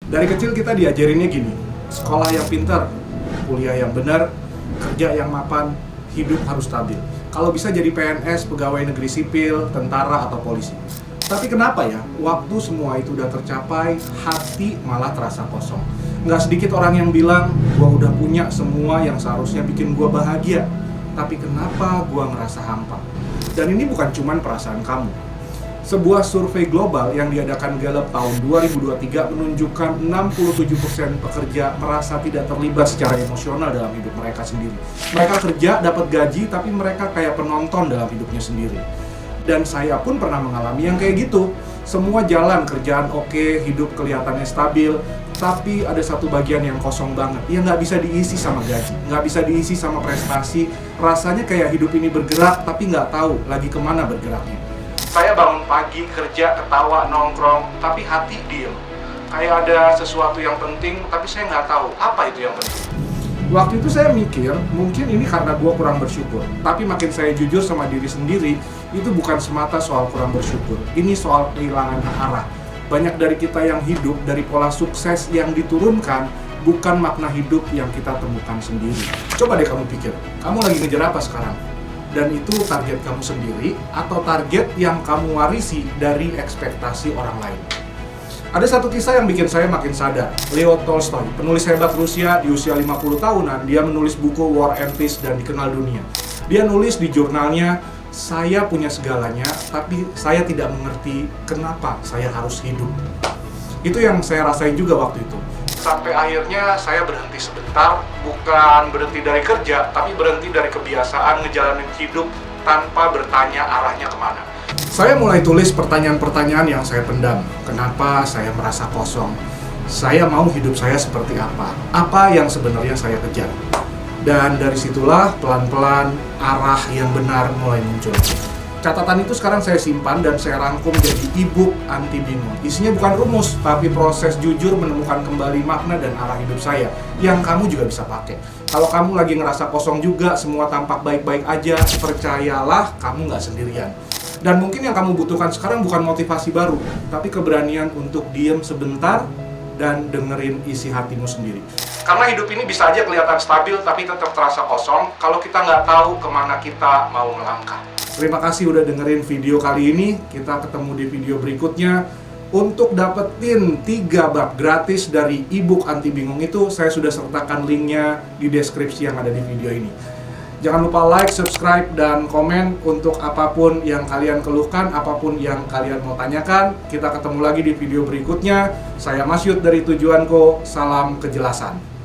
Dari kecil kita diajarinnya gini, sekolah yang pintar, kuliah yang benar, kerja yang mapan, hidup harus stabil. Kalau bisa jadi PNS, pegawai negeri sipil, tentara, atau polisi. Tapi kenapa ya, waktu semua itu udah tercapai, hati malah terasa kosong. Nggak sedikit orang yang bilang, gua udah punya semua yang seharusnya bikin gua bahagia. Tapi kenapa gua ngerasa hampa? Dan ini bukan cuman perasaan kamu. Sebuah survei global yang diadakan Gallup tahun 2023 menunjukkan 67% pekerja merasa tidak terlibat secara emosional dalam hidup mereka sendiri. Mereka kerja, dapat gaji, tapi mereka kayak penonton dalam hidupnya sendiri. Dan saya pun pernah mengalami yang kayak gitu. Semua jalan, kerjaan oke, hidup kelihatannya stabil, tapi ada satu bagian yang kosong banget. Ya nggak bisa diisi sama gaji, nggak bisa diisi sama prestasi. Rasanya kayak hidup ini bergerak, tapi nggak tahu lagi kemana bergeraknya. Saya bangun pagi, kerja, ketawa, nongkrong, tapi hati diem. Kayak ada sesuatu yang penting, tapi saya nggak tahu apa itu yang penting. Waktu itu saya mikir, mungkin ini karena gue kurang bersyukur. Tapi makin saya jujur sama diri sendiri, itu bukan semata soal kurang bersyukur. Ini soal kehilangan arah. Banyak dari kita yang hidup dari pola sukses yang diturunkan, bukan makna hidup yang kita temukan sendiri. Coba deh kamu pikir, kamu lagi ngejar apa sekarang? Dan itu target kamu sendiri atau target yang kamu warisi dari ekspektasi orang lain. Ada satu kisah yang bikin saya makin sadar. Leo Tolstoy, penulis hebat Rusia di usia 50 tahunan, dia menulis buku War and Peace dan dikenal dunia. Dia nulis di jurnalnya, saya punya segalanya, tapi saya tidak mengerti kenapa saya harus hidup. Itu yang saya rasain juga waktu itu. Sampai akhirnya saya berhenti sebentar, bukan berhenti dari kerja, tapi berhenti dari kebiasaan ngejalanin hidup tanpa bertanya arahnya kemana. Saya mulai tulis pertanyaan-pertanyaan yang saya pendam. Kenapa saya merasa kosong? Saya mau hidup saya seperti apa? Apa yang sebenarnya saya kejar? Dan dari situlah pelan-pelan arah yang benar mulai muncul. Catatan itu sekarang saya simpan dan saya rangkum jadi e-book anti bingung. Isinya bukan rumus, tapi proses jujur menemukan kembali makna dan arah hidup saya yang kamu juga bisa pakai. Kalau kamu lagi ngerasa kosong juga, semua tampak baik-baik aja, percayalah kamu nggak sendirian. Dan mungkin yang kamu butuhkan sekarang bukan motivasi baru, tapi keberanian untuk diem sebentar dan dengerin isi hatimu sendiri. Karena hidup ini bisa aja kelihatan stabil, tapi tetap terasa kosong kalau kita nggak tahu kemana kita mau melangkah. Terima kasih udah dengerin video kali ini. Kita ketemu di video berikutnya. Untuk dapetin 3 bab gratis dari e-book anti bingung itu, saya sudah sertakan linknya di deskripsi yang ada di video ini. Jangan lupa like, subscribe, dan komen untuk apapun yang kalian keluhkan, apapun yang kalian mau tanyakan. Kita ketemu lagi di video berikutnya. Saya Mas Yud dari Tujuanku. Salam kejelasan.